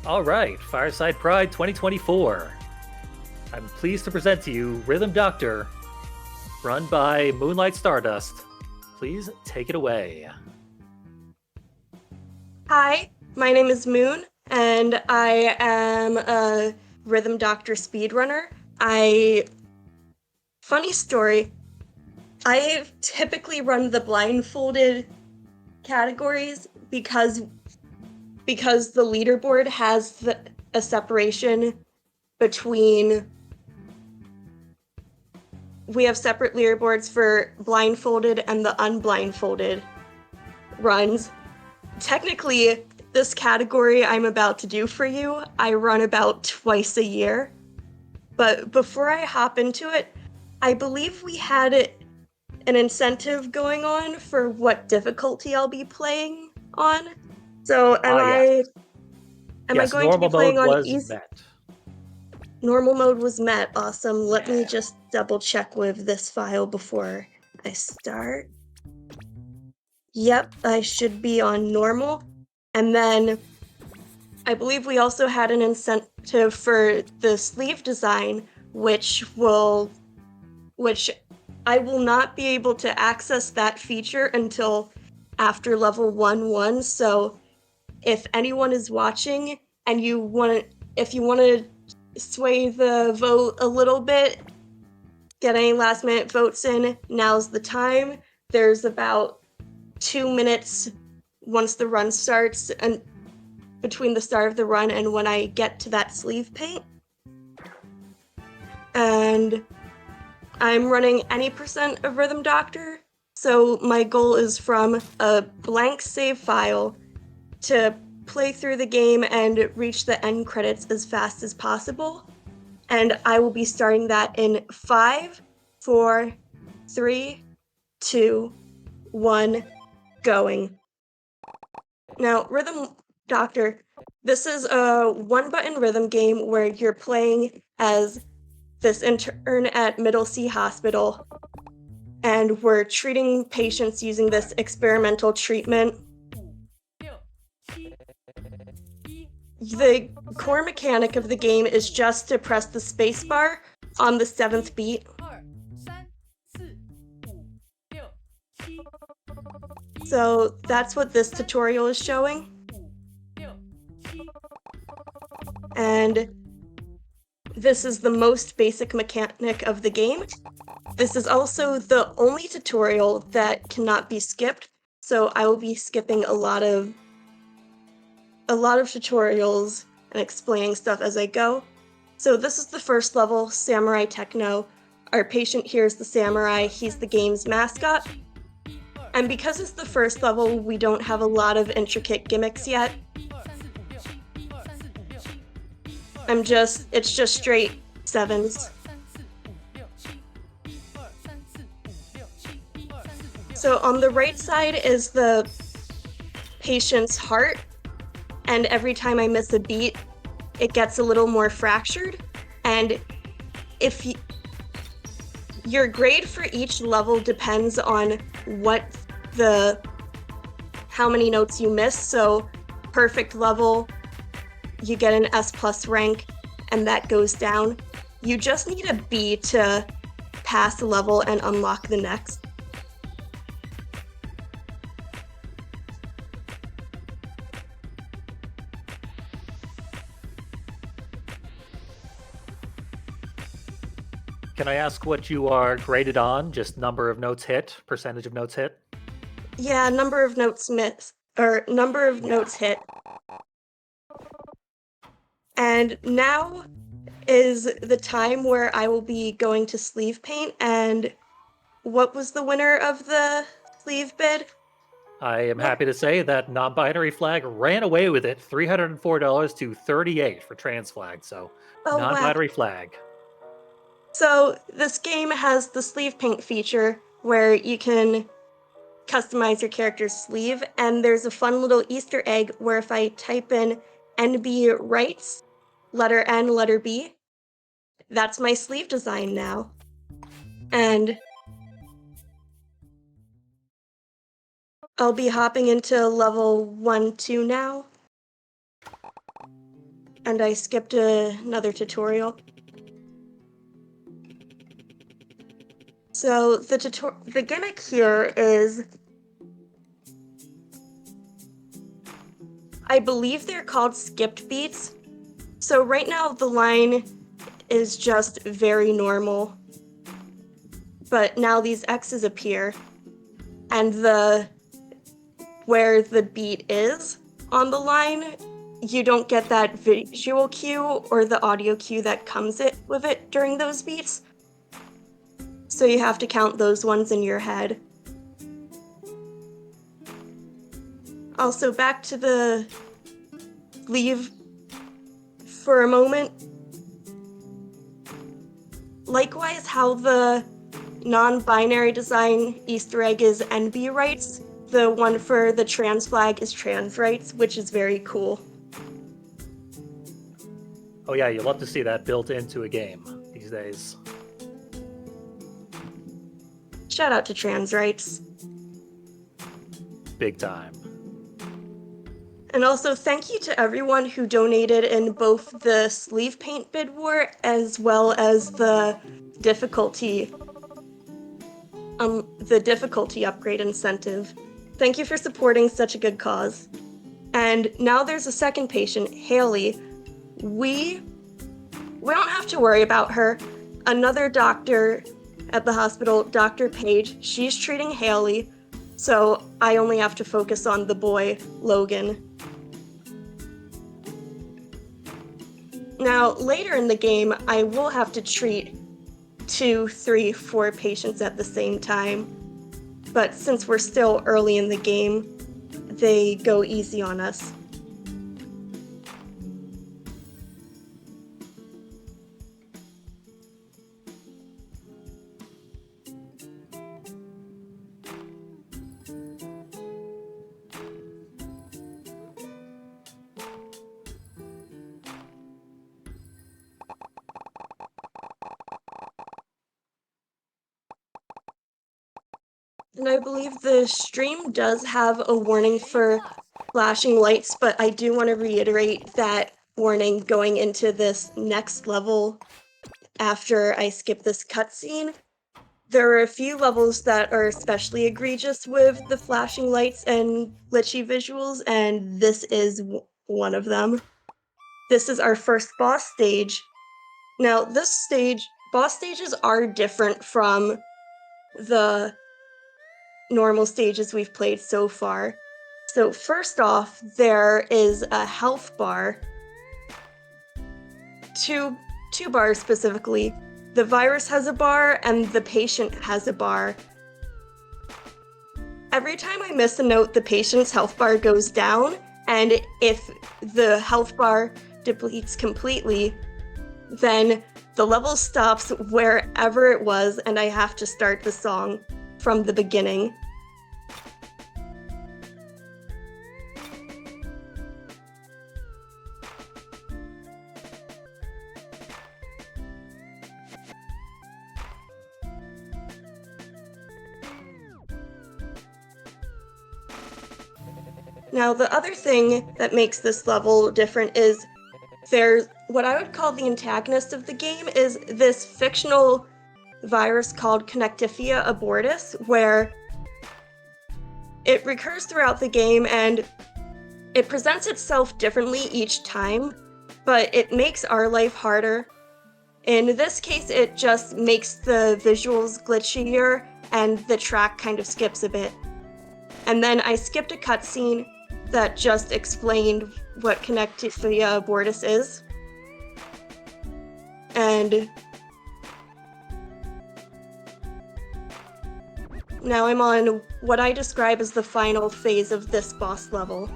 All right, Fireside Pride 2024. I'm pleased to present to you Rhythm Doctor, run by Moonlight Stardust. Please take it away. Hi, my name is Moon, and I am a Rhythm Doctor speedrunner. Funny story, I typically run the blindfolded categories because the leaderboard has a separation between. We have separate leaderboards for blindfolded and the unblindfolded runs. Technically, this category I'm about to do for you, I run about twice a year. But before I hop into it, I believe we had an incentive going on for what difficulty I'll be playing on. So Yes. am I Yes, going to be normal mode playing on was easy? met. Normal mode was met. Awesome. Let me Yeah. just double check with this file before I start. Yep, I should be on normal. And then I believe we also had an incentive for the sleeve design, which I will not be able to access that feature until after level 1-1. So if anyone is watching and if you want to sway the vote a little bit, get any last minute votes in, now's the time. There's about 2 minutes once the run starts and between the start of the run and when I get to that sleeve paint. And I'm running any percent of Rhythm Doctor, so my goal is from a blank save file to play through the game and reach the end credits as fast as possible. And I will be starting that in 5, 4, 3, 2, 1, going. Now, Rhythm Doctor, this is a one-button rhythm game where you're playing as this intern at Middle C Hospital, and we're treating patients using this experimental treatment. The core mechanic of the game is just to press the spacebar on the 7th beat. So that's what this tutorial is showing. And this is the most basic mechanic of the game. This is also the only tutorial that cannot be skipped, so I will be skipping a lot of tutorials and explaining stuff as I go. So this is the first level, Samurai Techno. Our patient here is the samurai, he's the game's mascot. And because it's the first level, we don't have a lot of intricate gimmicks yet. It's just straight sevens. So on the right side is the patient's heart, and every time I miss a beat, it gets a little more fractured. And if your grade for each level depends on how many notes you miss. So perfect level, you get an S+ rank, and that goes down. You just need a B to pass a level and unlock the next. Can I ask what you are graded on? Just number of notes hit, percentage of notes hit? Yeah, number of notes hit. And now is the time where I will be going to sleeve paint. And what was the winner of the sleeve bid? I am happy to say that non-binary flag ran away with it, $304 to $38 for trans flag. So Oh, wow. non-binary flag. So this game has the sleeve paint feature where you can customize your character's sleeve, and there's a fun little Easter egg where if I type in NB writes, letter N, letter B, that's my sleeve design now. And I'll be hopping into level 1-2 now. and I skipped another tutorial. So the gimmick here is, I believe they're called skipped beats. So right now the line is just very normal, but now these X's appear, and where the beat is on the line, you don't get that visual cue or the audio cue that comes with it during those beats. So you have to count those ones in your head. Also, back to the leave for a moment. Likewise, how the non-binary design Easter egg is NB rights, the one for the trans flag is trans rights, which is very cool. Oh yeah, you'll love to see that built into a game these days. Shout out to trans rights. Big time. And also thank you to everyone who donated in both the sleeve paint bid war as well as the difficulty upgrade incentive. Thank you for supporting such a good cause. And now there's a second patient, Haley. We don't have to worry about her. Another doctor at the hospital, Dr. Page, she's treating Haley, so I only have to focus on the boy, Logan. Now, later in the game, I will have to treat 2, 3, 4 patients at the same time, but since we're still early in the game, they go easy on us. And I believe the stream does have a warning for flashing lights, but I do want to reiterate that warning going into this next level after I skip this cutscene. There are a few levels that are especially egregious with the flashing lights and glitchy visuals, and this is one of them. This is our first boss stage. Now, boss stages are different from the normal stages we've played so far. So first off, there is a health bar. Two bars specifically. The virus has a bar and the patient has a bar. Every time I miss a note, the patient's health bar goes down, and if the health bar depletes completely, then the level stops wherever it was and I have to start the song from the beginning. Now, the other thing that makes this level different is there's what I would call the antagonist of the game is this fictional virus called Connectifia abortus, where it recurs throughout the game and it presents itself differently each time, but it makes our life harder. In this case, it just makes the visuals glitchier and the track kind of skips a bit. And then I skipped a cutscene that just explained what Connectifia abortus is. And now I'm on what I describe as the final phase of this boss level.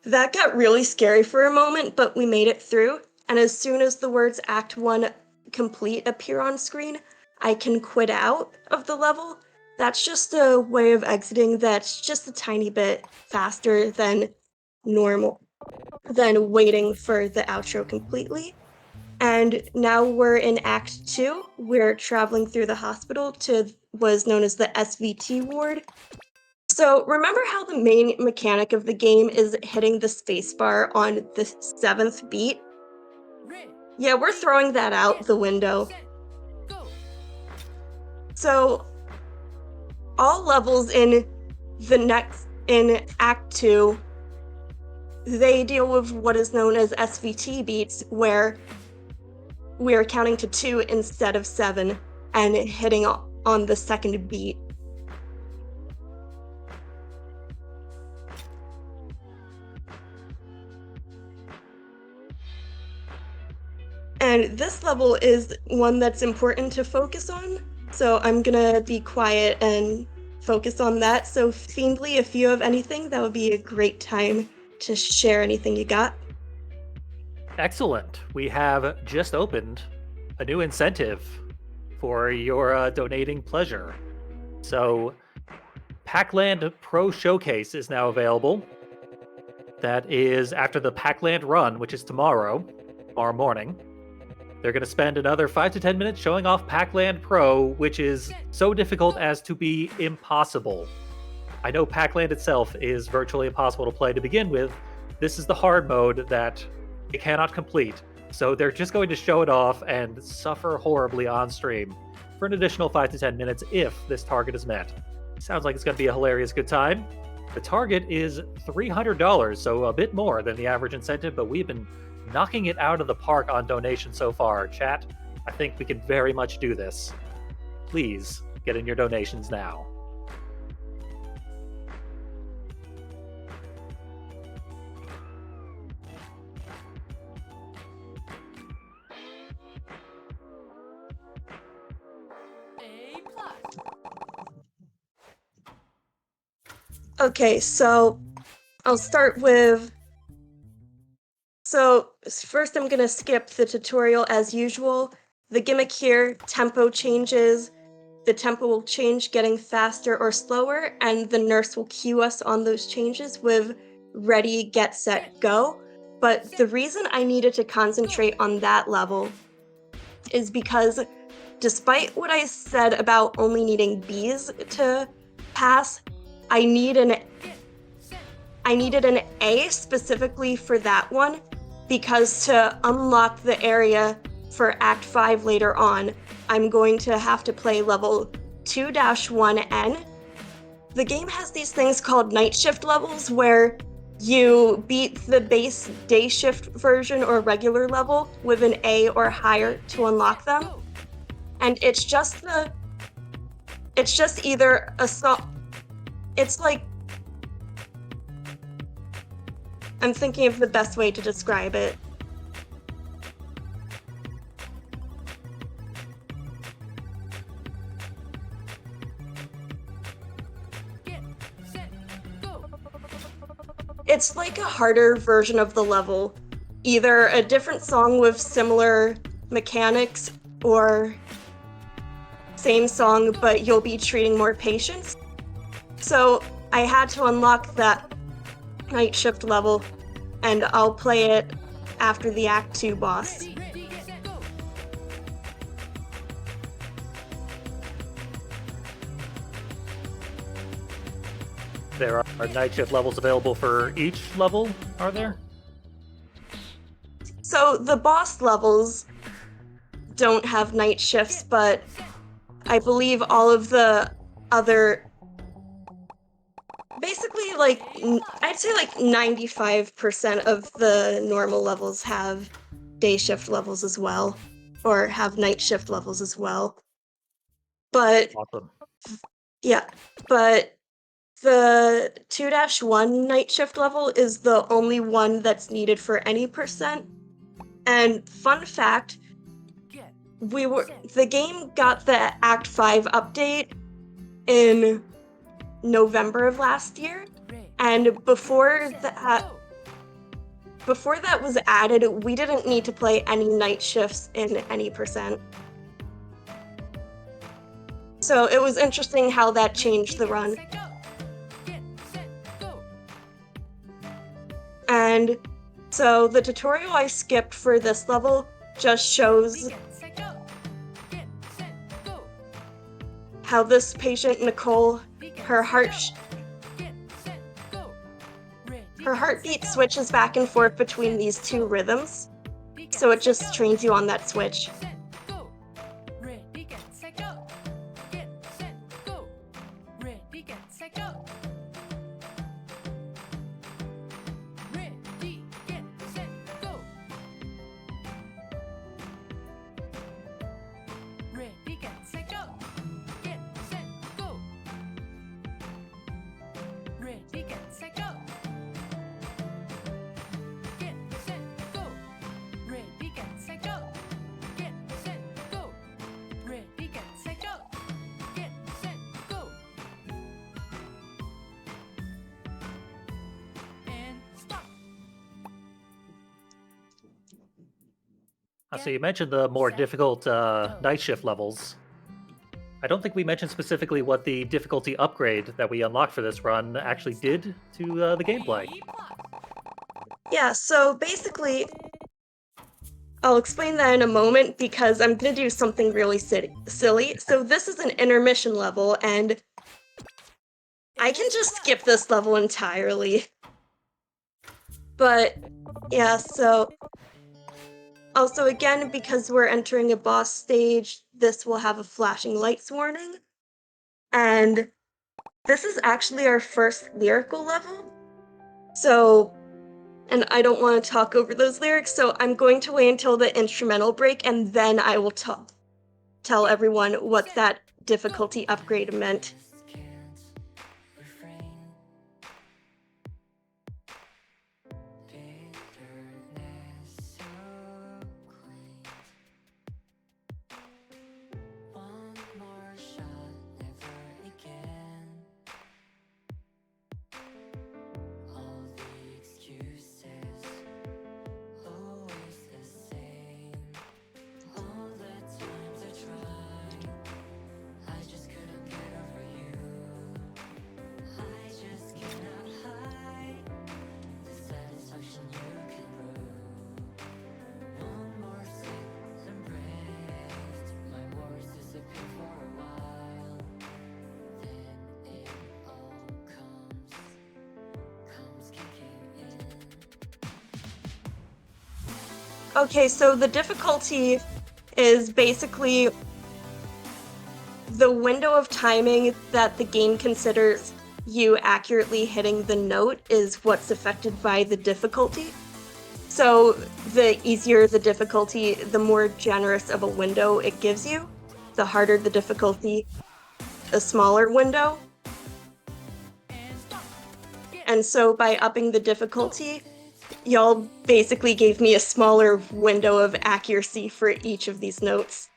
That got really scary for a moment, but we made it through, and as soon as the words Act 1 complete appear on screen, I can quit out of the level, That's just a way of exiting that's just a tiny bit faster than normal, than waiting for the outro completely. And now we're in Act 2. We're traveling through the hospital to what is known as the SVT ward. So remember how the main mechanic of the game is hitting the spacebar on the 7th beat? Yeah, we're throwing that out the window. So all levels in Act 2, they deal with what is known as SVT beats, where we are counting to 2 instead of 7 and hitting on the second beat. And this level is one that's important to focus on, so I'm gonna be quiet and focus on that. So Fiendly, if you have anything, that would be a great time to share anything you got. Excellent. We have just opened a new incentive for your donating pleasure. So, Packland Pro Showcase is now available. That is after the Packland Run, which is tomorrow morning. They're going to spend another 5 to 10 minutes showing off Packland Pro, which is so difficult as to be impossible. I know Packland itself is virtually impossible to play to begin with. This is the hard mode that it cannot complete. So they're just going to show it off and suffer horribly on stream for an additional 5 to 10 minutes if this target is met. Sounds like it's going to be a hilarious good time. The target is $300, so a bit more than the average incentive, but we've been knocking it out of the park on donations so far. Chat, I think we can very much do this. Please get in your donations now. Okay, so I'll start with... So first I'm gonna skip the tutorial as usual. The gimmick here, tempo changes. The tempo will change getting faster or slower, and the nurse will cue us on those changes with ready, get, set, go. But the reason I needed to concentrate on that level is because despite what I said about only needing Bs to pass, I needed an A specifically for that one, because to unlock the area for Act 5 later on, I'm going to have to play level 2-1N. The game has these things called night shift levels where you beat the base day shift version or regular level with an A or higher to unlock them. And it's just either a song. It's like, I'm thinking of the best way to describe it. It's like a harder version of the level, either a different song with similar mechanics or same song, but you'll be treating more patients. So I had to unlock that night shift level, and I'll play it after the Act 2 boss. There are night shift levels available for each level, are there? So the boss levels don't have night shifts, but I believe all of the other, basically, like, I'd say like 95% of the normal levels have day shift levels as well, or have night shift levels as well. But Awesome. yeah, but the 2-1 night shift level is the only one that's needed for any percent. And fun fact, the game got the Act 5 update in November of last year, and before that was added, we didn't need to play any night shifts in any percent. So it was interesting how that changed the run. And so the tutorial I skipped for this level just shows how this patient, Nicole, her heartbeat switches back and forth between these two rhythms. So it just trains you on that switch. So you mentioned the more difficult night shift levels. I don't think we mentioned specifically what the difficulty upgrade that we unlocked for this run actually did to the gameplay. Yeah, so basically, I'll explain that in a moment because I'm gonna do something really silly. So this is an intermission level, and I can just skip this level entirely. But yeah, so also again, because we're entering a boss stage, this will have a flashing lights warning. And this is actually our first lyrical level. So, and I don't want to talk over those lyrics, so I'm going to wait until the instrumental break and then I will tell everyone what that difficulty upgrade meant. Okay, so the difficulty is basically the window of timing that the game considers you accurately hitting the note is what's affected by the difficulty. So the easier the difficulty, the more generous of a window it gives you. The harder the difficulty, a smaller window. And so by upping the difficulty, y'all basically gave me a smaller window of accuracy for each of these notes.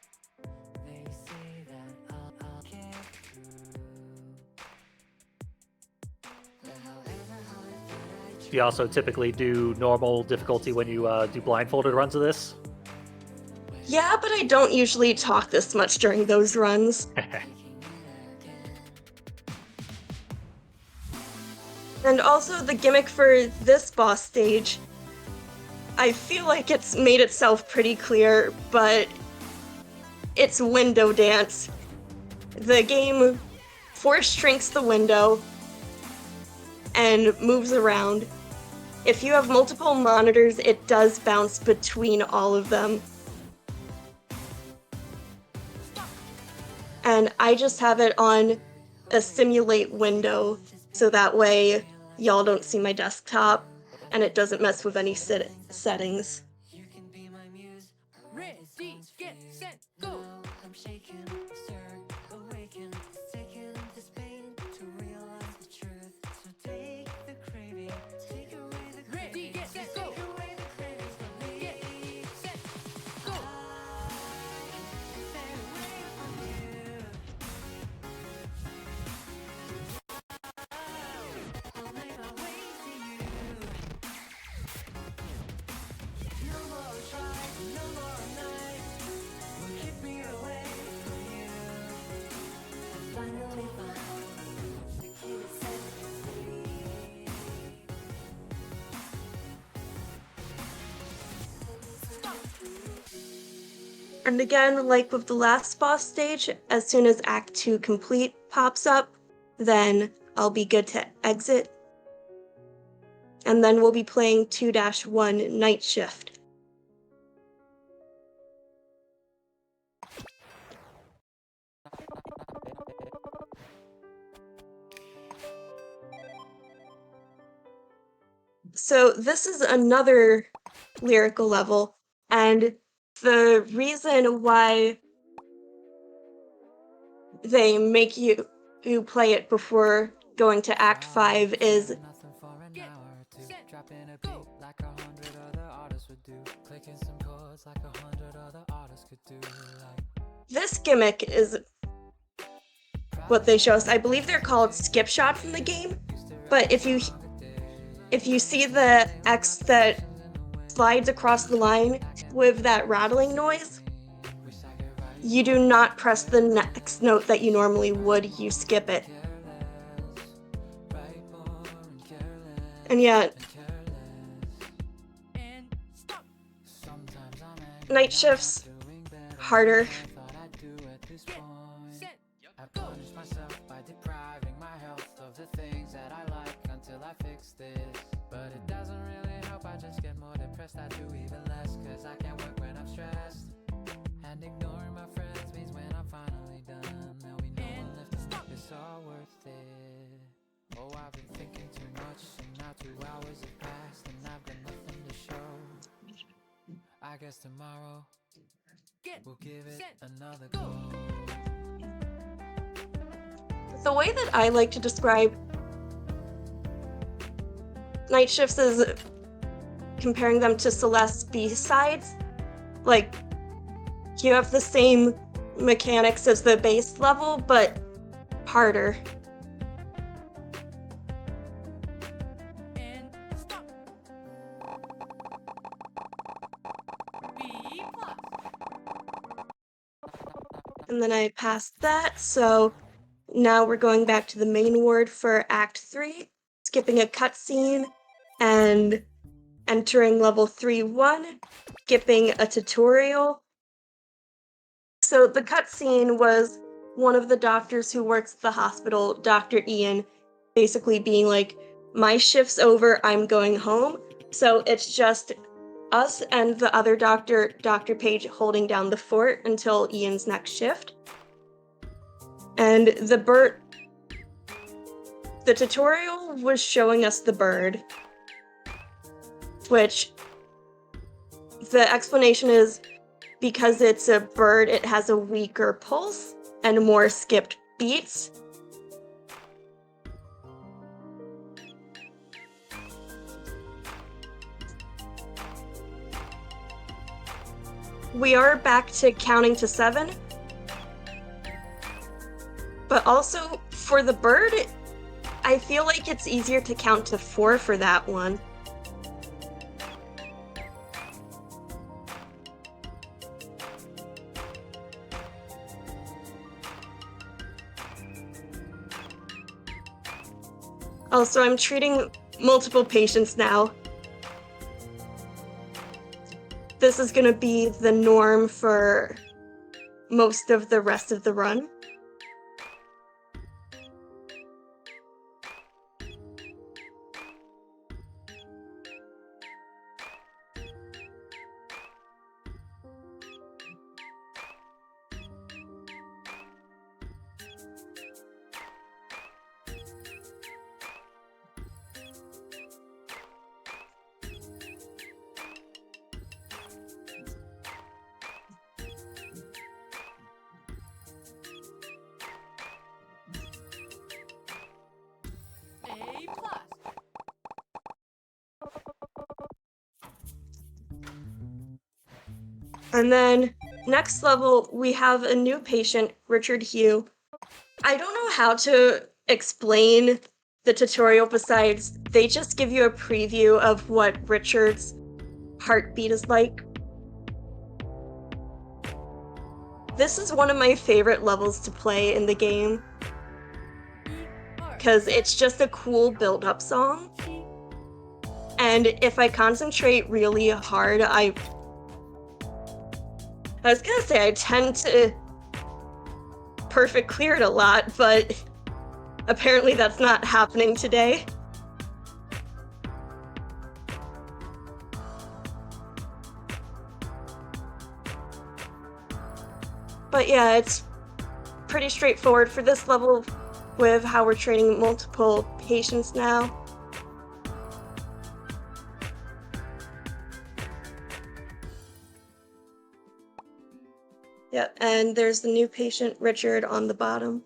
Do you also typically do normal difficulty when you do blindfolded runs of this? Yeah, but I don't usually talk this much during those runs. And also the gimmick for this boss stage, I feel like it's made itself pretty clear, but it's window dance. The game force shrinks the window and moves around. If you have multiple monitors, it does bounce between all of them. And I just have it on a simulate window, so that way y'all don't see my desktop and it doesn't mess with any settings. Ready, get set, go. I'm shaking, stir, awaken, taken this pain to realize the truth. So take the craving, take away the craving. Ready, get set, go. Take away the cravings from me. Get set, go. I stay away from you. I'll make my way to you. And again, like with the last boss stage, as soon as Act 2 complete pops up, then I'll be good to exit. And then we'll be playing 2-1 Night Shift. So this is another lyrical level, and the reason why they make you play it before going to Act 5 is Nothing for an hour or two. Dropping a beat like 100 other artists would do. Clicking some chords like 100 other artists could do. Like this gimmick is what they show us. I believe they're called skip shots in the game, but if you see the X that slides across the line with that rattling noise, you do not press the next note that you normally would, you skip it. And yet, Night Shift's harder. I punished myself by depriving my health of the things that I like until I fix this. But it doesn't really help, I just get more depressed. I do even less, cause I can't work when I'm stressed. And ignoring my friends means when I'm finally done, there'll be no one left to make this all worth it. Oh, I've been thinking too much, and now 2 hours have passed, and I've got nothing to show. I guess tomorrow we'll give it another go. The way that I like to describe Night Shifts is comparing them to Celeste's B-sides. Like, you have the same mechanics as the base level, but harder. And then I passed that, so now we're going back to the main ward for Act 3, skipping a cutscene and entering level 3-1, skipping a tutorial. So the cutscene was one of the doctors who works at the hospital, Dr. Ian, basically being like, my shift's over, I'm going home. So it's just us and the other doctor, Dr. Page, holding down the fort until Ian's next shift. And the tutorial was showing us the bird, which the explanation is because it's a bird, it has a weaker pulse and more skipped beats. We are back to counting to 7. But also, for the bird, I feel like it's easier to count to 4 for that one. Also, I'm treating multiple patients now. This is gonna be the norm for most of the rest of the run. And then next level, we have a new patient, Richard Hugh. I don't know how to explain the tutorial besides they just give you a preview of what Richard's heartbeat is like. This is one of my favorite levels to play in the game because it's just a cool build-up song. And if I concentrate really hard, I was gonna say I tend to perfect clear it a lot, but apparently that's not happening today. But yeah, it's pretty straightforward for this level with how we're training multiple patients now. Yep, and there's the new patient, Richard, on the bottom.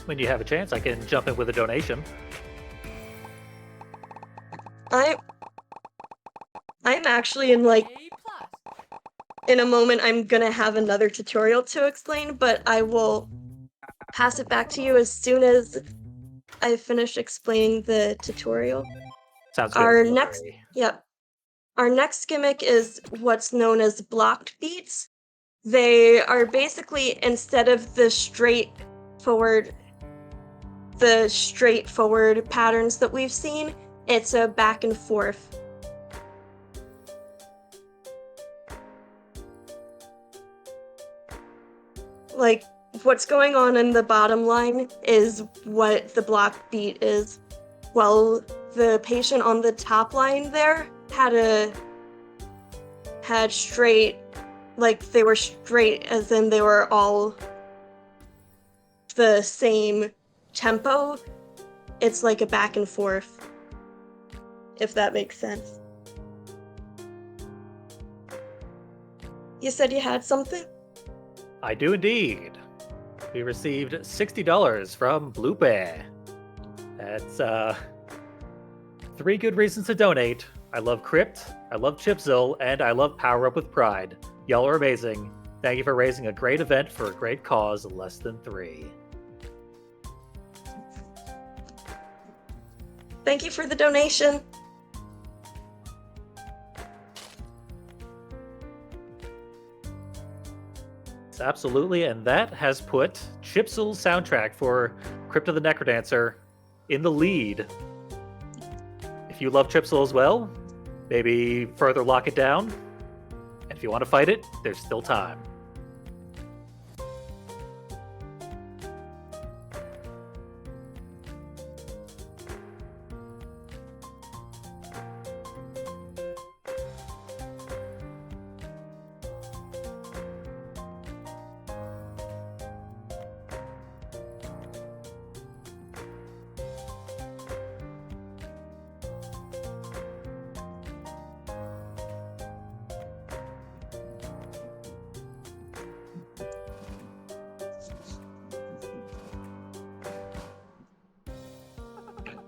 When you have a chance, I can jump in with a donation. I'm actually in like A plus. in a moment I'm gonna have another tutorial to explain, but I will pass it back to you as soon as I finish explaining the tutorial. Sounds good. Our Don't next worry. Yep. Our next gimmick is what's known as blocked beats. They are basically, instead of the straightforward patterns that we've seen, it's a back and forth. Like, what's going on in the bottom line is what the block beat is, while the patient on the top line there had straight, like they were straight as in they were all the same tempo. It's like a back and forth, if that makes sense. You said you had something? I do indeed. We received $60 from Blue Bear. That's 3 good reasons to donate. I love Crypt, I love Chipzil, and I love Power Up with Pride. Y'all are amazing. Thank you for raising a great event for a great cause, less than 3. Thank you for the donation. Absolutely, and that has put Chipzil's soundtrack for Crypt of the Necrodancer in the lead. If you love Chipzil as well, maybe further lock it down. And if you want to fight it, there's still time.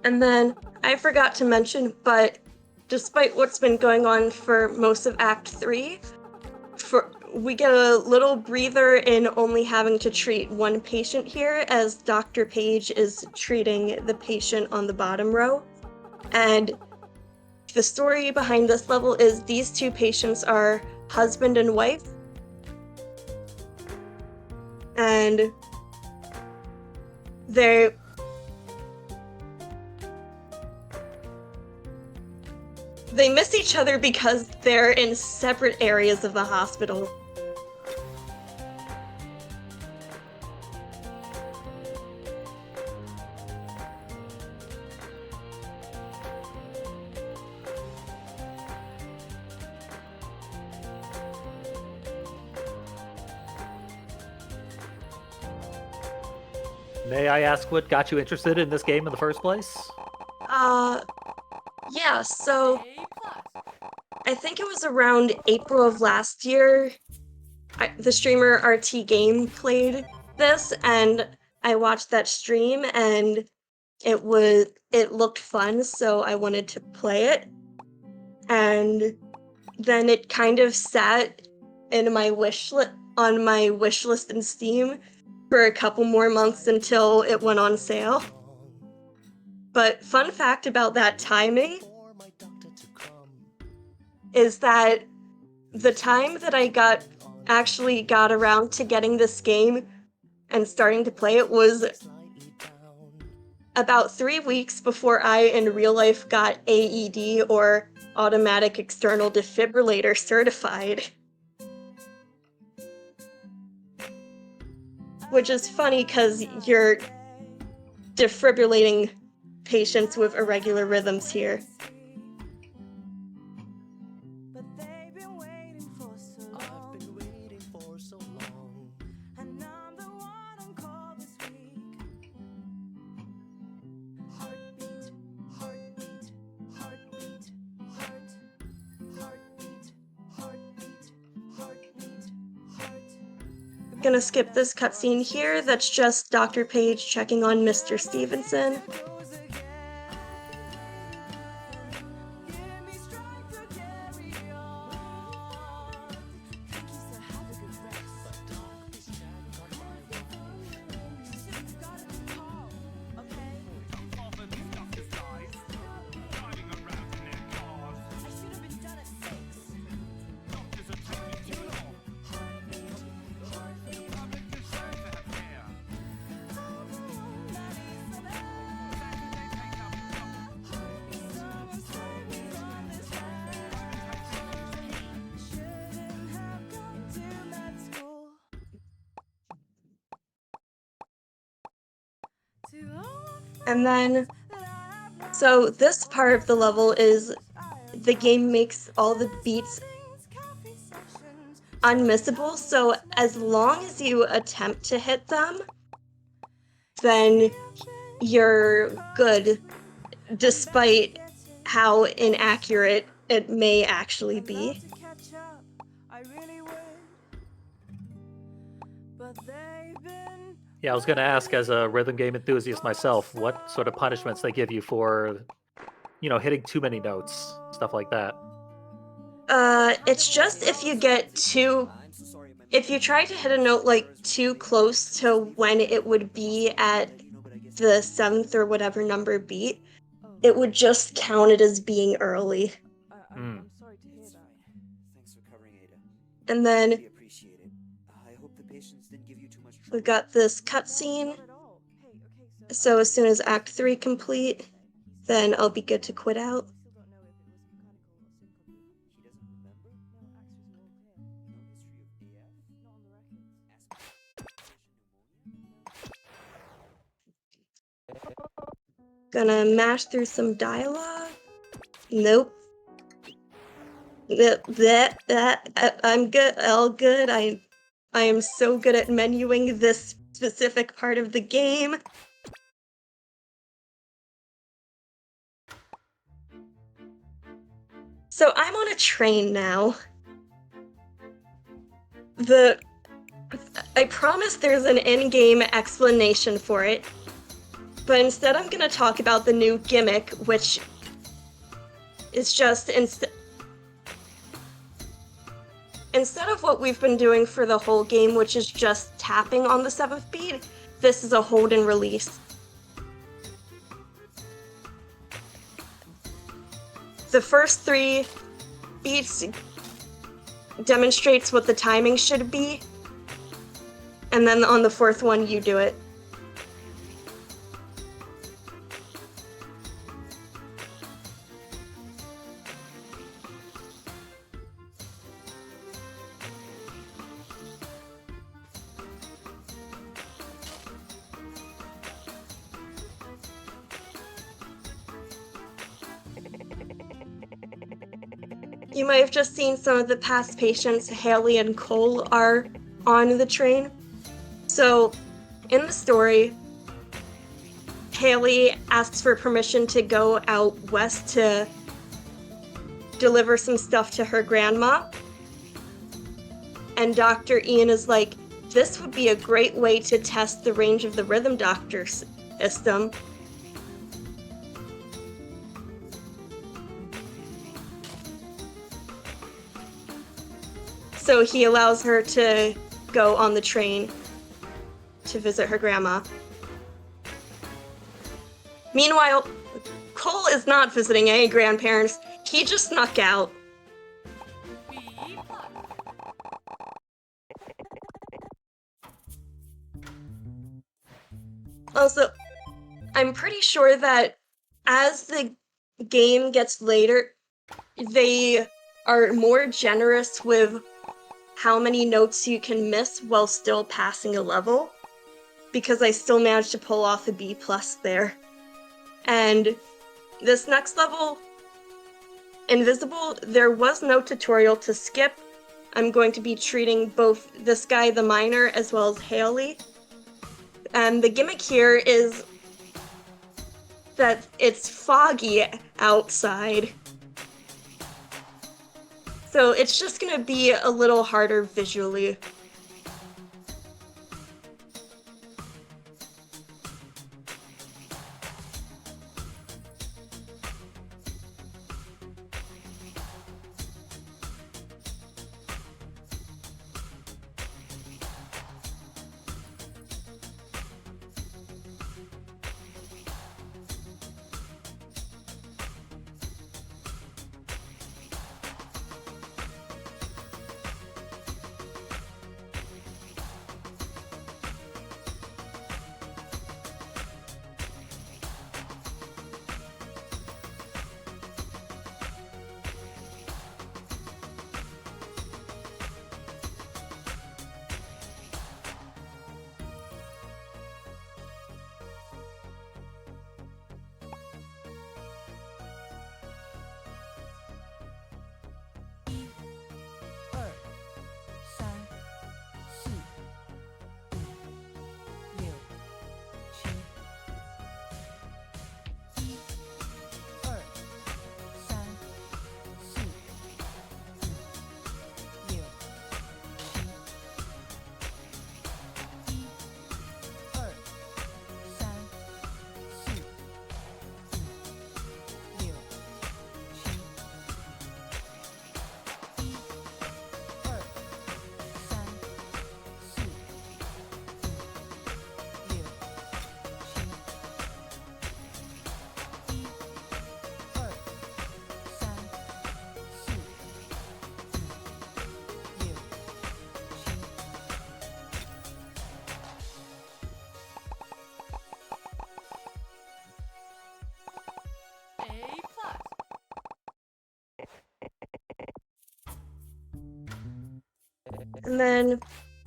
And then I forgot to mention, but despite what's been going on for most of Act 3, we get a little breather in only having to treat one patient here, as Dr. Page is treating the patient on the bottom row. And the story behind this level is these 2 patients are husband and wife. And they miss each other because they're in separate areas of the hospital. May I ask what got you interested in this game in the first place? Yeah, so A plus. I think it was around April of last year. The streamer RT Game played this, and I watched that stream, and it looked fun, so I wanted to play it. And then it kind of sat in my on my wish list in Steam for a couple more months until it went on sale. But fun fact about that timing is that the time that I actually got around to getting this game and starting to play it was about 3 weeks before I in real life got AED, or automatic external defibrillator, certified. Which is funny because you're defibrillating patients with irregular rhythms here. But they've been waiting for so long. I've been waiting for so long. And I'm the one on call this week. Heartbeat, heartbeat, heartbeat, heart. Heartbeat, heartbeat, heartbeat, heart. Gonna skip this cutscene here. That's just Dr. Page checking on Mr. Stevenson. And then, so this part of the level is the game makes all the beats unmissable, so as long as you attempt to hit them, then you're good, despite how inaccurate it may actually be. Yeah, I was going to ask, as a rhythm game enthusiast myself, what sort of punishments they give you for, hitting too many notes, stuff like that. It's just if you try to hit a note like too close to when it would be at the 7th or whatever number beat, it would just count it as being early. I'm sorry to hear that. Thanks for covering, Ada. And then We appreciate it. I hope the patients didn't give you too much trouble. we've got this cutscene. So as soon as Act 3 complete, then I'll be good to quit out. He doesn't remember? No history of AF? Gonna mash through some dialogue. Nope. I'm good. All good. I am so good at menuing this specific part of the game. So I'm on a train now. I promise there's an in-game explanation for it, but instead I'm gonna talk about the new gimmick, which is just instead of what we've been doing for the whole game, which is just tapping on the 7th beat, this is a hold and release. The first 3 beats demonstrates what the timing should be, and then on the 4th one you do it. You might have just seen some of the past patients. Haley and Cole are on the train. So, in the story, Haley asks for permission to go out west to deliver some stuff to her grandma. And Dr. Ian is like, this would be a great way to test the range of the Rhythm Doctor system. So he allows her to go on the train to visit her grandma. Meanwhile, Cole is not visiting any grandparents. He just snuck out. B plot. Also, I'm pretty sure that as the game gets later, they are more generous with how many notes you can miss while still passing a level, because I still managed to pull off a B+ there. And this next level, Invisible, there was no tutorial to skip. I'm going to be treating both this guy, the miner, as well as Haley. And the gimmick here is that it's foggy outside. So it's just gonna be a little harder visually. A plot. And then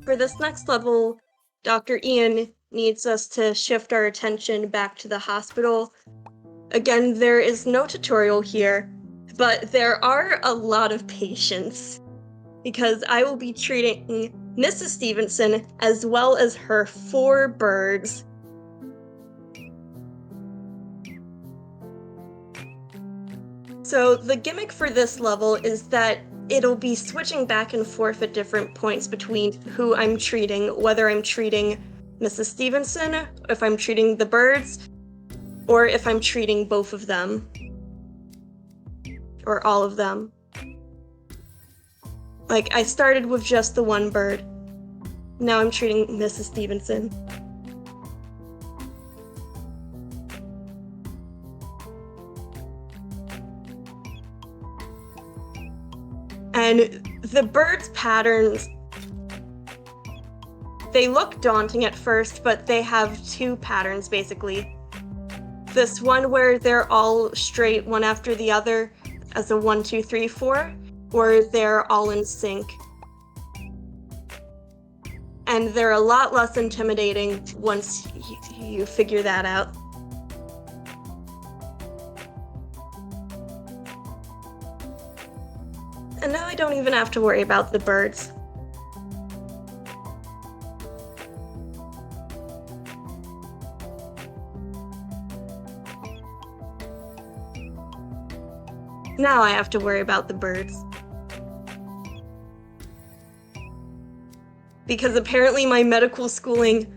for this next level, Dr. Ian needs us to shift our attention back to the hospital. Again, there is no tutorial here, but there are a lot of patients, because I will be treating Mrs. Stevenson as well as her 4 birds. So the gimmick for this level is that it'll be switching back and forth at different points between who I'm treating, whether I'm treating Mrs. Stevenson, if I'm treating the birds, or if I'm treating both of them. Or all of them. Like, I started with just the 1 bird. Now I'm treating Mrs. Stevenson. And the birds' patterns, they look daunting at first, but they have 2 patterns basically. This one where they're all straight one after the other as a 1, 2, 3, 4, or they're all in sync. And they're a lot less intimidating once you figure that out. And now I don't even have to worry about the birds. Now I have to worry about the birds. Because apparently my medical schooling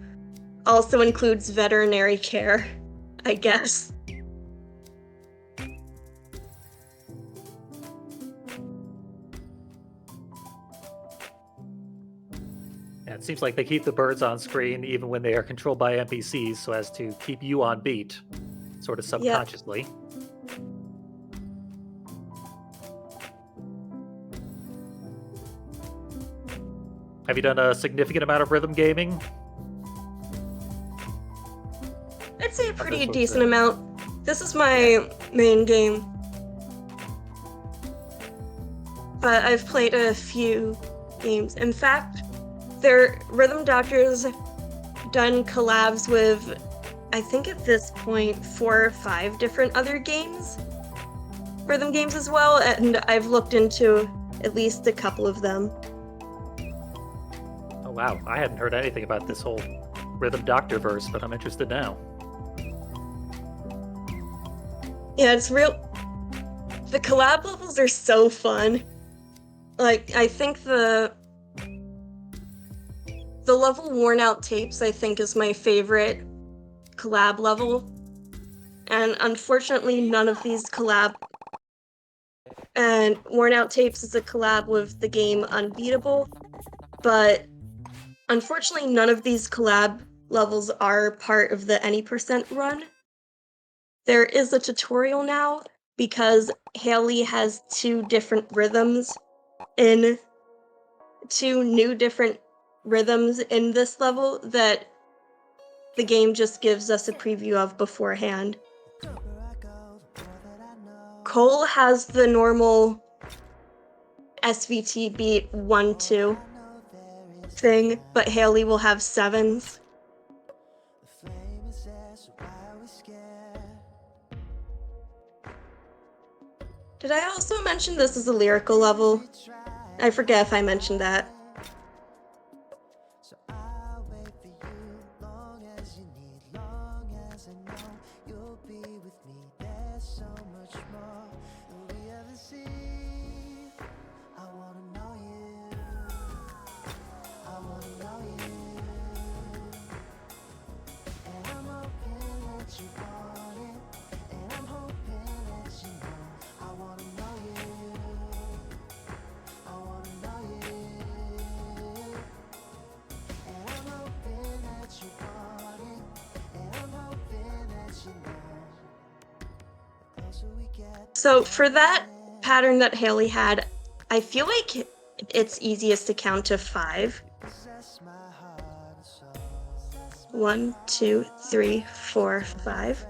also includes veterinary care, I guess. Yeah, it seems like they keep the birds on screen even when they are controlled by NPCs so as to keep you on beat, sort of subconsciously. Have you done a significant amount of rhythm gaming? I'd say a pretty was decent it? amount. This is my main game. But I've played a few games. In fact, their Rhythm Doctor's done collabs with, I think at this point, 4 or 5 different other games. Rhythm games as well, and I've looked into at least a couple of them. Oh wow, I hadn't heard anything about this whole Rhythm Doctor verse, but I'm interested now. Yeah, it's real. The collab levels are so fun. Like, I think the level Worn Out Tapes, I think, is my favorite collab level. And unfortunately, none of these collab. And Worn Out Tapes is a collab with the game Unbeatable. But unfortunately, none of these collab levels are part of the Any Percent run. There is a tutorial now because Haley has 2 different rhythms in 2 new different rhythms in this level that the game just gives us a preview of beforehand. Cole has the normal SVT beat 1-2 thing, but Haley will have 7s. Did I also mention this is a lyrical level? I forget if I mentioned that. So for that pattern that Haley had, I feel like it's easiest to count to 5. 1, 2, 3, 4, 5.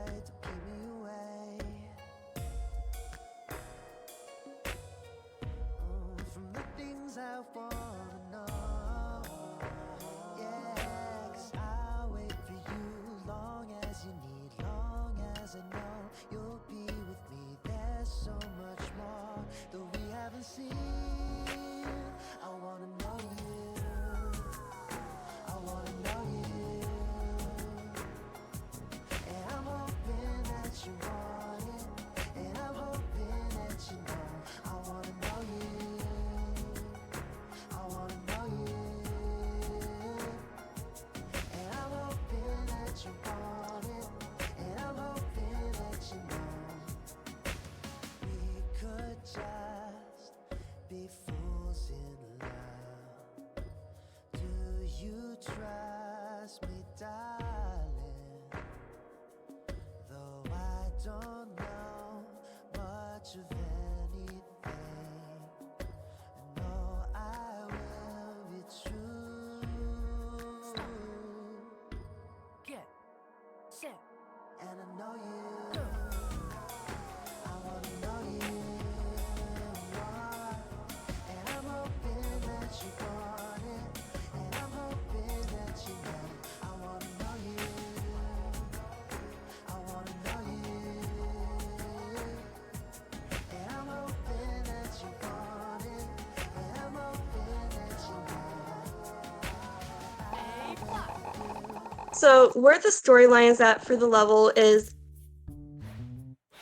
So where the storyline's at for the level is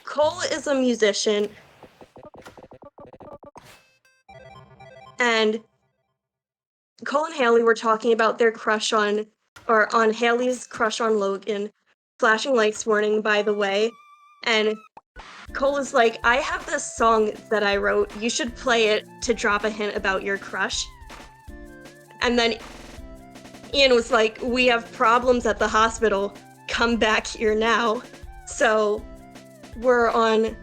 Cole is a musician And Cole and Haley were talking about their crush on Haley's crush on Logan. Flashing lights warning, by the way. And Cole is like, I have this song that I wrote. You should play it to drop a hint about your crush. And then Ian was like, we have problems at the hospital. Come back here now. So we're on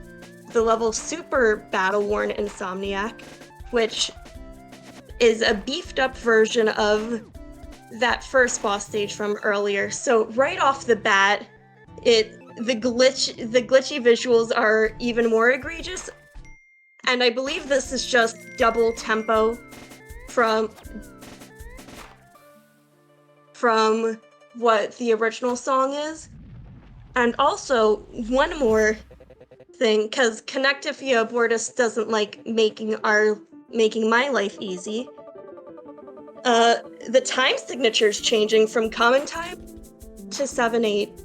the level Super Battle-Worn Insomniac, which is a beefed up version of that first boss stage from earlier. So right off the bat, the glitchy visuals are even more egregious. And I believe this is just double tempo from what the original song is. And also, one more thing, because Connectifia Bortis doesn't like making my life easy. The time signature's changing from common time to 7/8.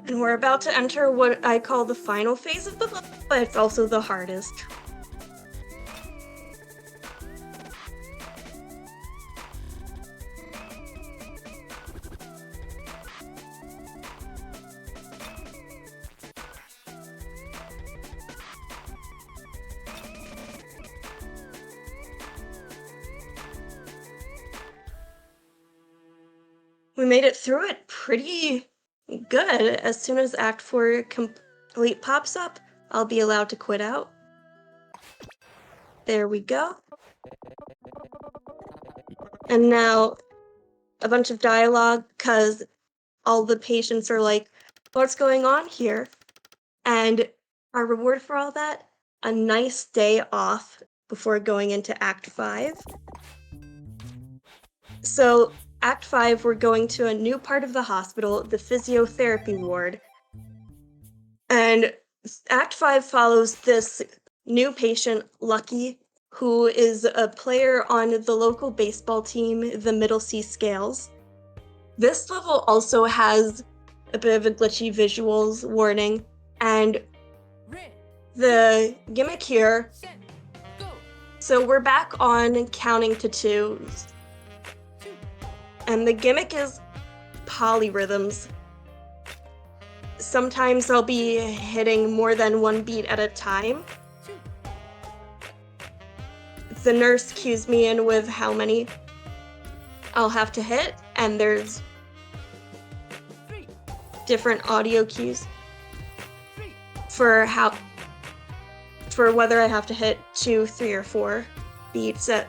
And we're about to enter what I call the final phase of the level, but it's also the hardest. We made it through it pretty good. As soon as Act 4 complete pops up, I'll be allowed to quit out. There we go. And now a bunch of dialogue, because all the patients are like, what's going on here? And our reward for all that, a nice day off before going into Act 5. So Act 5, we're going to a new part of the hospital, the physiotherapy ward. And Act 5 follows this new patient, Lucky, who is a player on the local baseball team, the Middle C Scales. This level also has a bit of a glitchy visuals warning, and the gimmick here, so we're back on counting to 2. And the gimmick is polyrhythms. Sometimes I'll be hitting more than one beat at a time. The nurse cues me in with how many I'll have to hit, and there's different audio cues for whether I have to hit 2, 3, or 4 beats at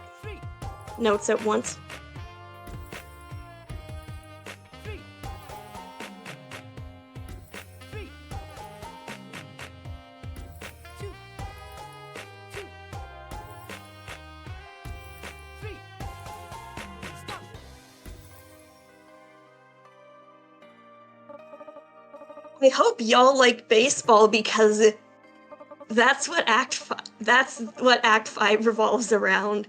notes at once. I hope y'all like baseball, because that's what Act 5 revolves around.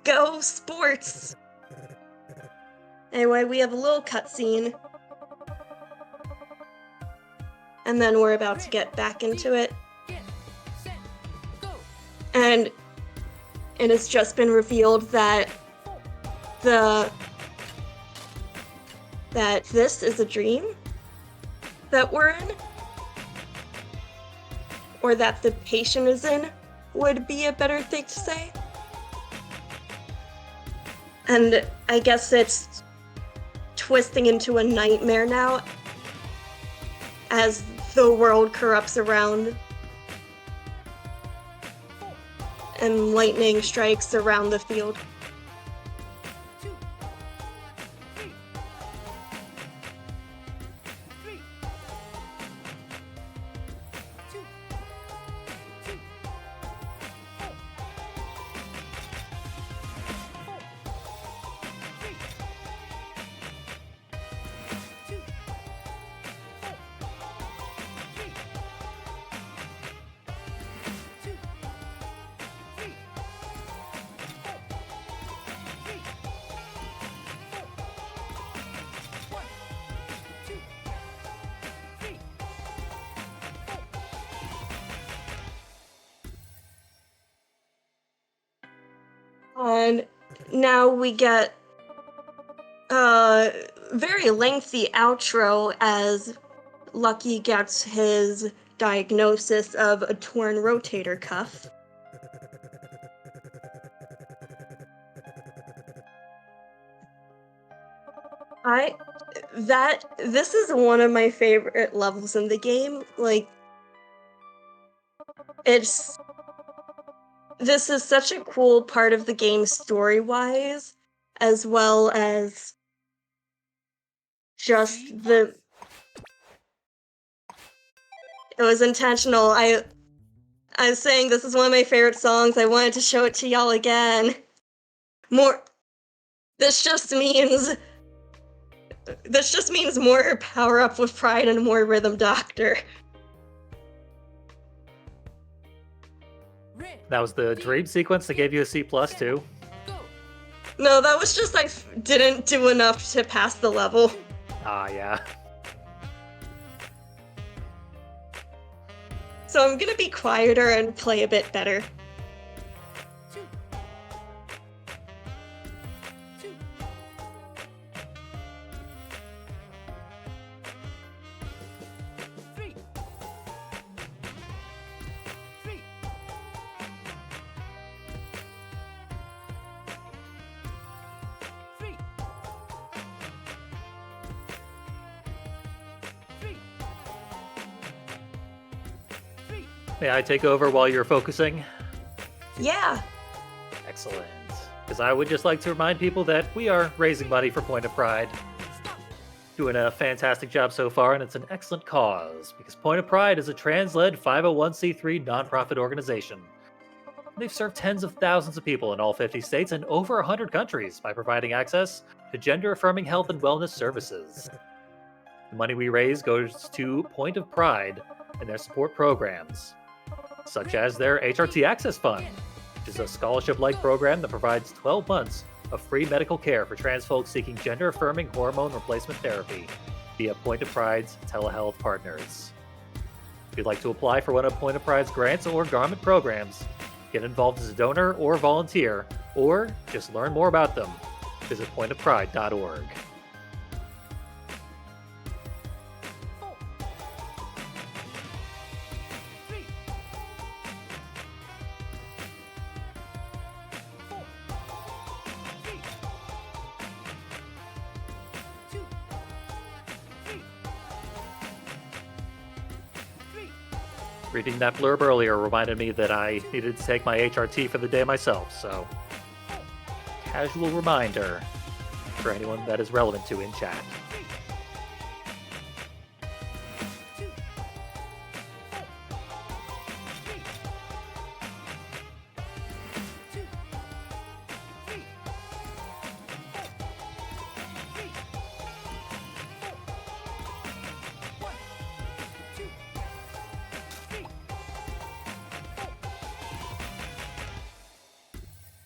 Go sports! Anyway, we have a little cutscene. And then we're about to get back into it. And it has just been revealed that this is a dream that we're in, or that the patient is in, would be a better thing to say. And I guess it's twisting into a nightmare now as the world corrupts around and lightning strikes around the field. And now we get a very lengthy outro as Lucky gets his diagnosis of a torn rotator cuff. This is one of my favorite levels in the game. Like, this is such a cool part of the game story-wise, as well as just it was intentional. I was saying this is one of my favorite songs. I wanted to show it to y'all again. This just means more Power Up with Pride and more Rhythm Doctor. That was the dream sequence that gave you a C+ too. No, that was just I didn't do enough to pass the level. Ah, yeah. So I'm gonna be quieter and play a bit better. May I take over while you're focusing? Yeah. Excellent. Because I would just like to remind people that we are raising money for Point of Pride. Doing a fantastic job so far, and it's an excellent cause, because Point of Pride is a trans-led 501c3 nonprofit organization. They've served tens of thousands of people in all 50 states and over 100 countries by providing access to gender-affirming health and wellness services. The money we raise goes to Point of Pride and their support programs, such as their HRT Access Fund, which is a scholarship-like program that provides 12 months of free medical care for trans folks seeking gender-affirming hormone replacement therapy via Point of Pride's telehealth partners. If you'd like to apply for one of Point of Pride's grants or garment programs, get involved as a donor or volunteer, or just learn more about them, visit pointofpride.org. Reading that blurb earlier reminded me that I needed to take my HRT for the day myself, so casual reminder for anyone that is relevant to in chat.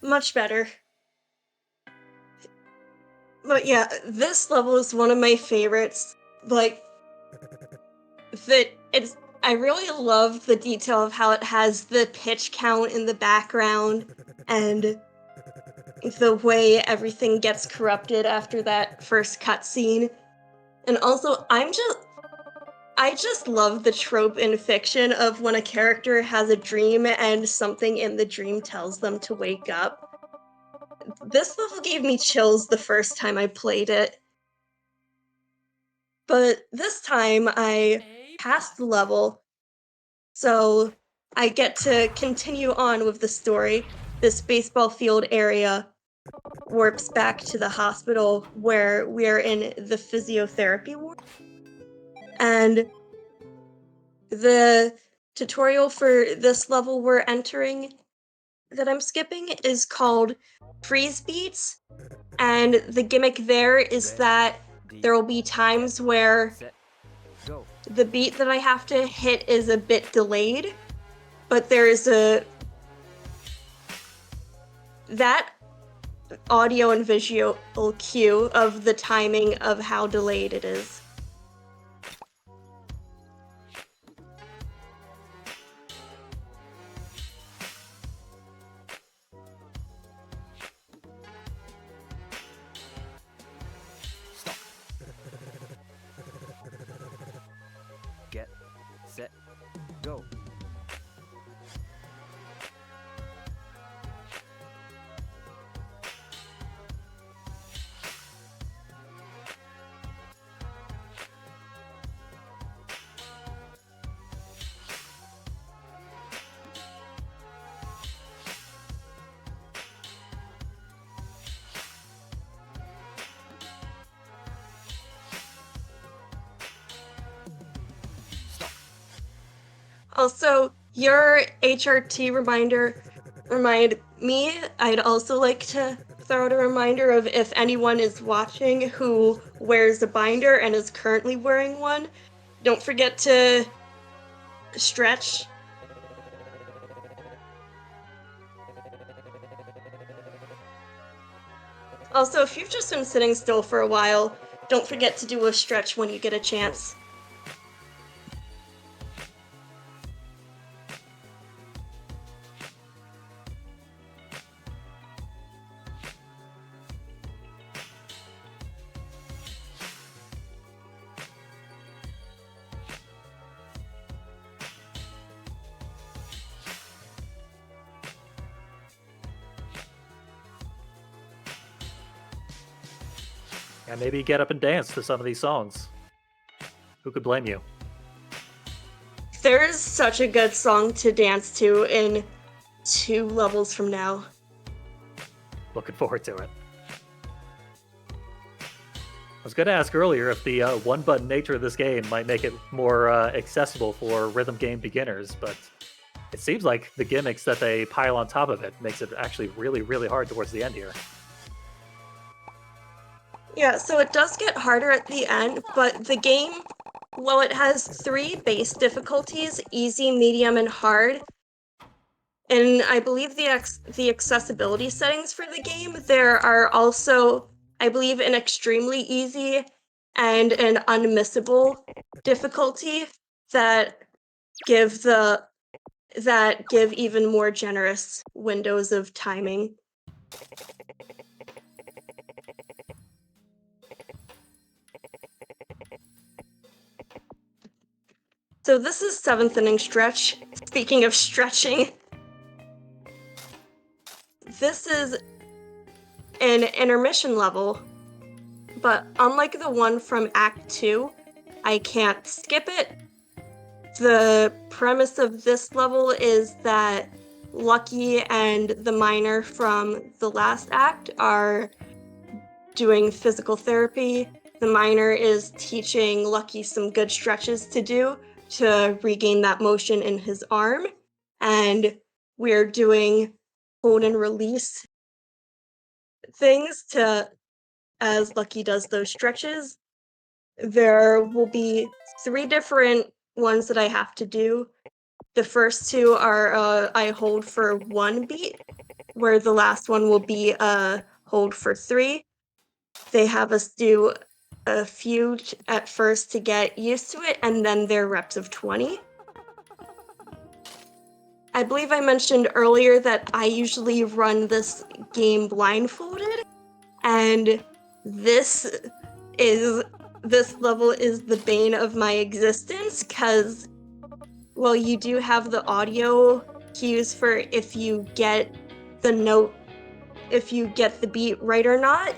Much better. But yeah, this level is one of my favorites. Like, I really love the detail of how it has the pitch count in the background and the way everything gets corrupted after that first cutscene. And also, I just love the trope in fiction of when a character has a dream and something in the dream tells them to wake up. This level gave me chills the first time I played it. But this time I passed the level, so I get to continue on with the story. This baseball field area warps back to the hospital where we're in the physiotherapy ward. And the tutorial for this level we're entering that I'm skipping is called Freeze Beats. And the gimmick there is that there will be times where the beat that I have to hit is a bit delayed, but there's that audio and visual cue of the timing of how delayed it is. go. Also, your HRT reminder reminded me. I'd also like to throw out a reminder of if anyone is watching who wears a binder and is currently wearing one, don't forget to stretch. Also, if you've just been sitting still for a while, don't forget to do a stretch when you get a chance. And maybe get up and dance to some of these songs. Who could blame you? There's such a good song to dance to in 2 levels from now. Looking forward to it. I was going to ask earlier if the one-button nature of this game might make it more accessible for rhythm game beginners, but it seems like the gimmicks that they pile on top of it makes it actually really, really hard towards the end here. Yeah, so it does get harder at the end, but the game, while it has 3 base difficulties, easy, medium, and hard, and I believe the accessibility settings for the game, there are also, I believe, an extremely easy and an unmissable difficulty that give even more generous windows of timing. So this is 7th inning stretch. Speaking of stretching, this is an intermission level, but unlike the one from Act 2, I can't skip it. The premise of this level is that Lucky and the miner from the last act are doing physical therapy. The miner is teaching Lucky some good stretches to do to regain that motion in his arm, and we're doing hold and release things to as Lucky does those stretches. There will be 3 different ones that I have to do. The first 2 are I hold for 1 beat, where the last one will be hold for 3. They have us do a few at first to get used to it, and then they're reps of 20. I believe I mentioned earlier that I usually run this game blindfolded, and this level is the bane of my existence, because while you do have the audio cues for if you get the beat right or not,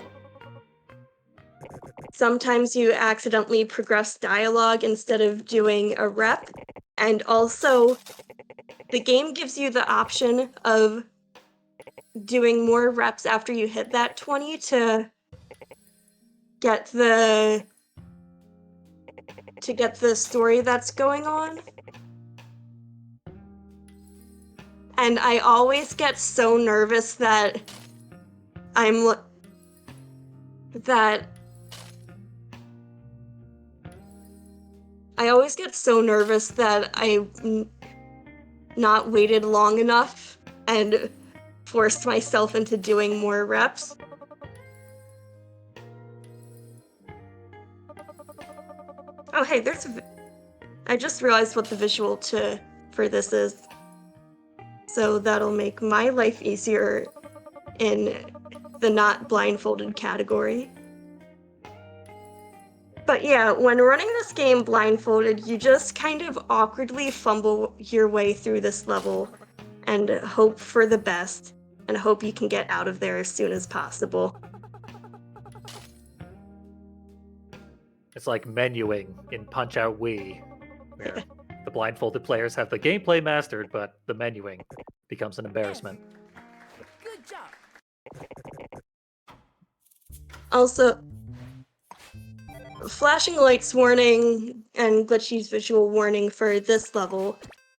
sometimes you accidentally progress dialogue instead of doing a rep. And also, the game gives you the option of doing more reps after you hit that 20 to get the story that's going on. And I always get so nervous that I'm not waited long enough and forced myself into doing more reps. Oh hey, I just realized what the visual for this is. So that'll make my life easier in the not blindfolded category. But yeah, when running this game blindfolded, you just kind of awkwardly fumble your way through this level and hope for the best and hope you can get out of there as soon as possible. It's like menuing in Punch-Out Wii, where the blindfolded players have the gameplay mastered, but the menuing becomes an embarrassment. Good job. Also, flashing lights warning and glitchy's visual warning for this level,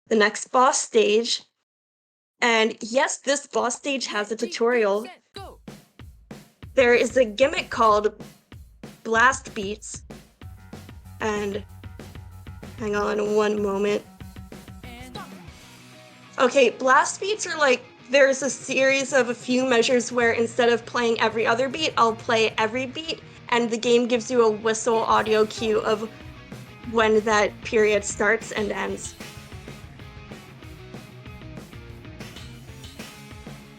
the next boss stage. And yes, this boss stage has a tutorial. Set, go. There is a gimmick called blast beats. And hang on one moment. And stop. Okay, blast beats are like, there's a series of a few measures where instead of playing every other beat, I'll play every beat, and the game gives you a whistle audio cue of when that period starts and ends.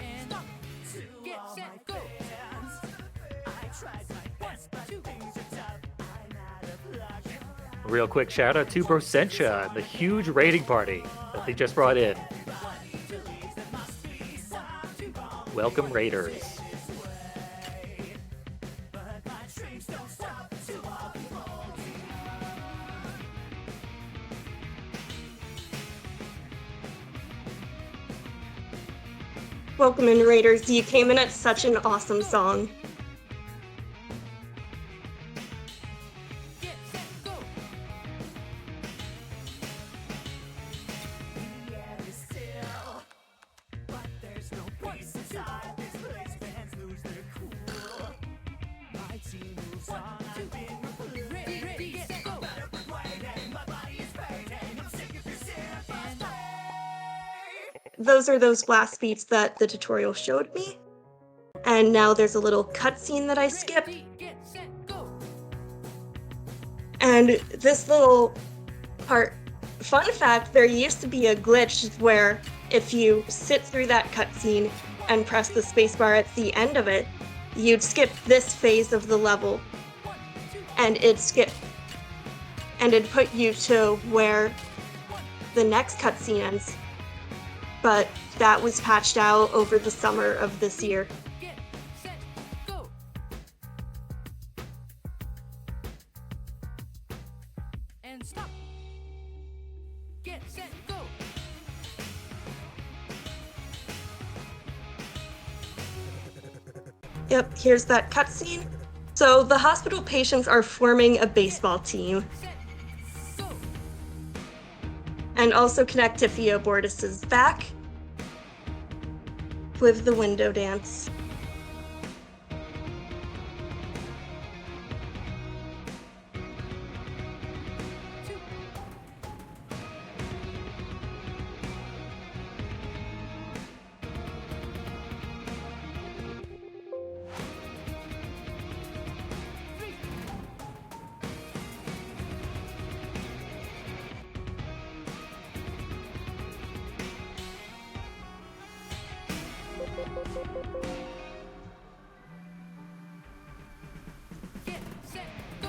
And stop. Get set, go. 1, 2. Real quick shout out to Brosentia and the huge raiding party that they just brought in. Welcome, Raiders. Welcome in, Raiders. You came in at such an awesome song. Get set, go. Ready, set, go. And stop. Those are those blast beats that the tutorial showed me. And now there's a little cutscene that I skipped. Ready, get set, go. And this little part, fun fact, there used to be a glitch where if you sit through that cutscene and press the spacebar at the end of it, you'd skip this phase of the level, 1, 2. and it'd put you to where the next cutscene ends. But that was patched out over the summer of this year. Get set, go. And stop. Get set, go. Yep, here's that cutscene. So the hospital patients are forming a baseball team. Set, go. And also connect to Theobordis's back with the window dance. Two. Three. Get set, go.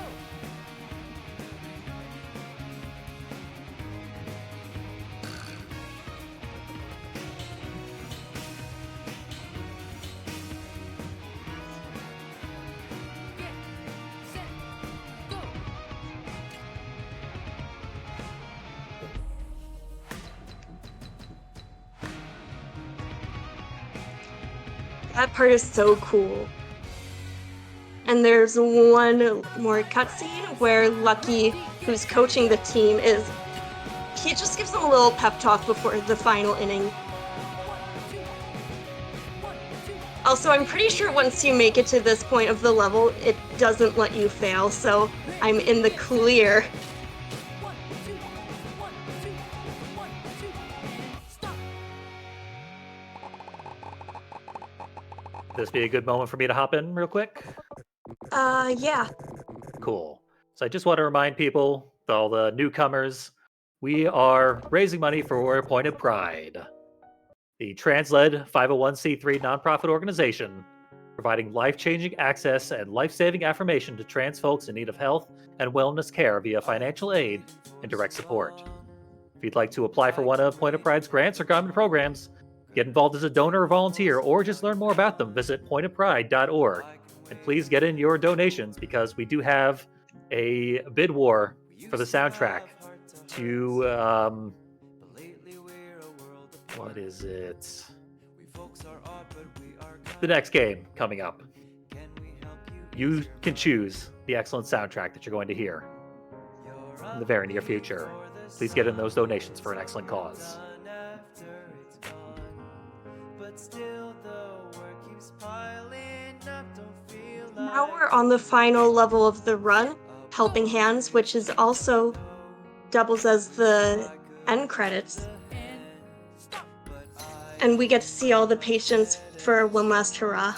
Get set, go. That part is so cool. And there's one more cutscene where Lucky, who's coaching the team, he just gives them a little pep talk before the final inning. 1, 2. 1, 2. Also, I'm pretty sure once you make it to this point of the level, it doesn't let you fail, so I'm in the clear. 1, 2. 1, 2. 1, 2. And stop. This be a good moment for me to hop in real quick? Yeah. Cool. So I just want to remind people, all the newcomers, we are raising money for Fireside Pride, the trans-led 501c3 nonprofit organization providing life-changing access and life-saving affirmation to trans folks in need of health and wellness care via financial aid and direct support. If you'd like to apply for one of Point of Pride's grants or government programs, get involved as a donor or volunteer, or just learn more about them, visit pointofpride.org. And please get in your donations because we do have a bid war for the soundtrack to what is it? The next game coming up. You can choose the excellent soundtrack that you're going to hear in the very near future. Please get in those donations for an excellent cause. Now we're on the final level of the run, Helping Hands, which is also doubles as the end credits. And we get to see all the patients for one last hurrah.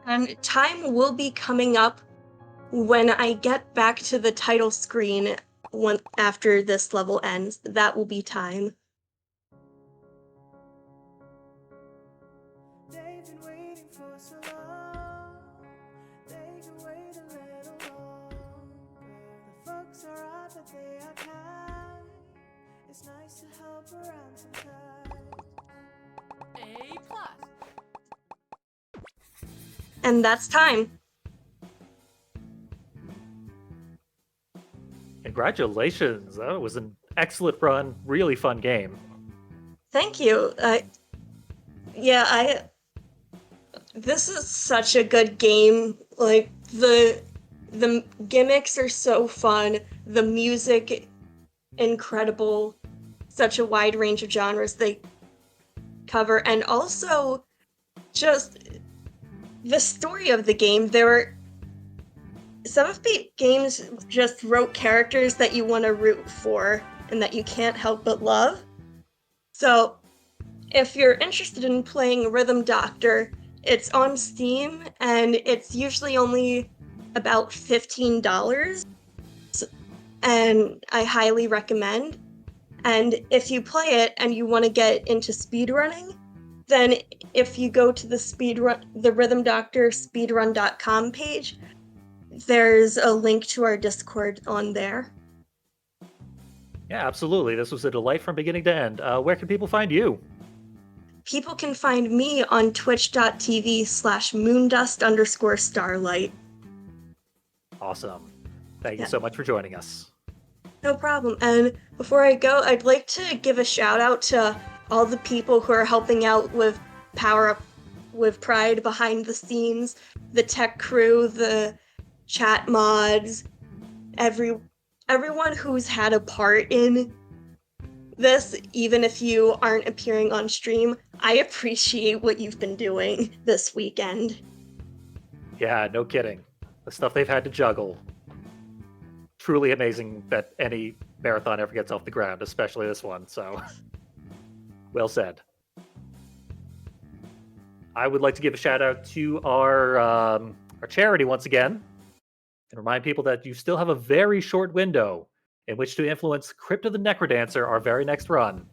And time will be coming up when I get back to the title screen after this level ends. That will be time. They've been waiting for so long. They can wait a little longer. The folks are up, but they are kind. It's nice to help around sometimes. A plus. And that's time. Congratulations. That was an excellent run. Really fun game. Thank you. This is such a good game. Like the gimmicks are so fun. The music, incredible. Such a wide range of genres they cover, and also just the story of the game. Some of the games just wrote characters that you want to root for and that you can't help but love. So if you're interested in playing Rhythm Doctor, it's on Steam and it's usually only about $15. And I highly recommend. And if you play it and you want to get into speedrunning, then if you go to the Rhythm Doctor speedrun.com page, there's a link to our Discord on there. Yeah, absolutely. This was a delight from beginning to end. Where can people find you? People can find me on twitch.tv/moondust_starlight. Awesome. Thank you so much for joining us. No problem. And before I go, I'd like to give a shout out to all the people who are helping out with Power Up with Pride behind the scenes, the tech crew, the chat mods, everyone who's had a part in this, even if you aren't appearing on stream. I appreciate what you've been doing this weekend. Yeah, no kidding. The stuff they've had to juggle. Truly amazing that any marathon ever gets off the ground, especially this one. So, well said. I would like to give a shout out to our charity once again, and remind people that you still have a very short window in which to influence Crypt of the Necrodancer, our very next run.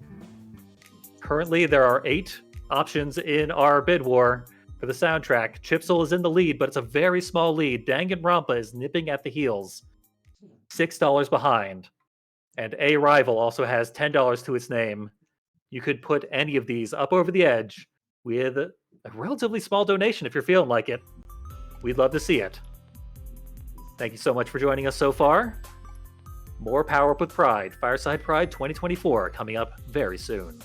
Currently, there are 8 options in our bid war, For the soundtrack, Chipsel is in the lead, but it's a very small lead. Danganronpa is nipping at the heels, $6 behind. And A Rival also has $10 to its name. You could put any of these up over the edge with a relatively small donation if you're feeling like it. We'd love to see it. Thank you so much for joining us so far. More Power Up with Pride, Fireside Pride 2024, coming up very soon.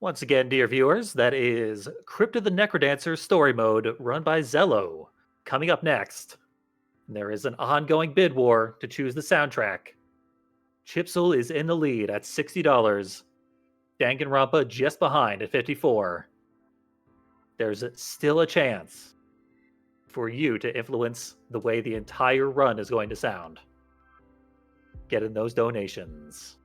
Once again, dear viewers, that is Crypt of the Necrodancer story mode run by Zello. Coming up next, there is an ongoing bid war to choose the soundtrack. Chipsel is in the lead at $60. Danganronpa just behind at $54. There's still a chance for you to influence the way the entire run is going to sound. Get in those donations.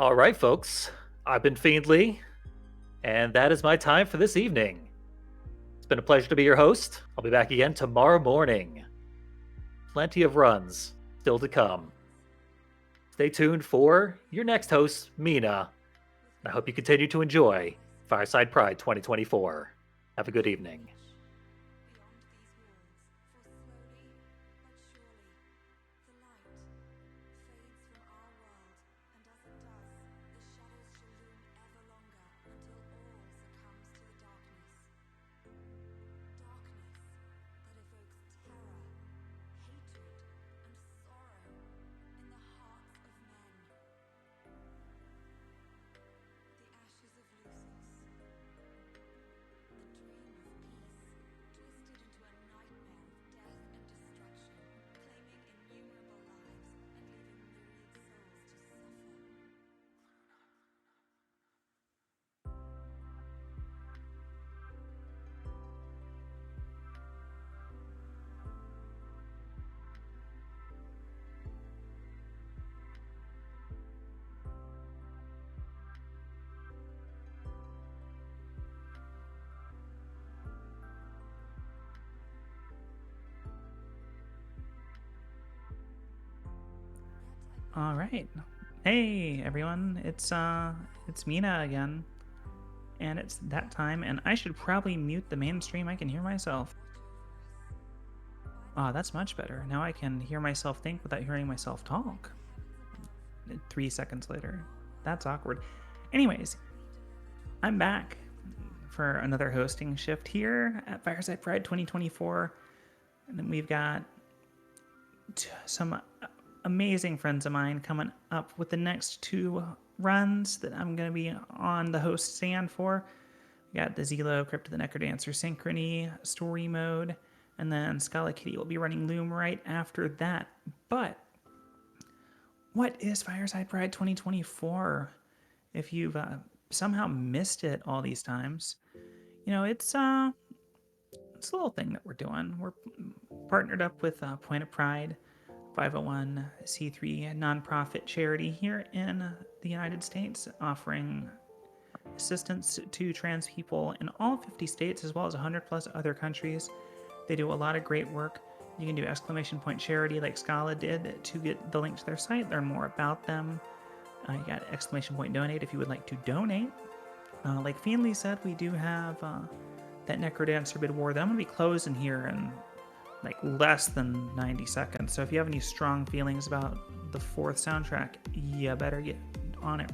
All right, folks. I've been Fiendly, and that is my time for this evening. It's been a pleasure to be your host. I'll be back again tomorrow morning. Plenty of runs still to come. Stay tuned for your next host, Mina. I hope you continue to enjoy Fireside Pride 2024. Have a good evening. The ashes of Lucis, a dream of peace All right. Hey everyone, it's Mina again. And it's that time, and I should probably mute the main stream. I can hear myself. Ah, that's much better. Now I can hear myself think without hearing myself talk. 3 seconds later. That's awkward. Anyways, I'm back for another hosting shift here at Fireside Pride 2024. And then we've got some amazing friends of mine coming up with the next 2 runs that I'm going to be on the host stand for. We got the Zelo, Crypt of the Necrodancer Synchrony, Story Mode, and then Scala Kitty will be running Loom right after that. But what is Fireside Pride 2024? If you've somehow missed it all these times, you know, it's a little thing that we're doing. We're partnered up with Point of Pride, 501c3 nonprofit charity here in the United States, offering assistance to trans people in all 50 states as well as 100 plus other countries. They do a lot of great work. You can do !point charity like Scala did to get the link to their site, learn more about them. You got !point donate if you would like to donate. Like Fiendly said, we do have that Necrodancer bid war that I'm going to be closing here in like less than 90 seconds. So if you have any strong feelings about the 4th soundtrack, you better get on it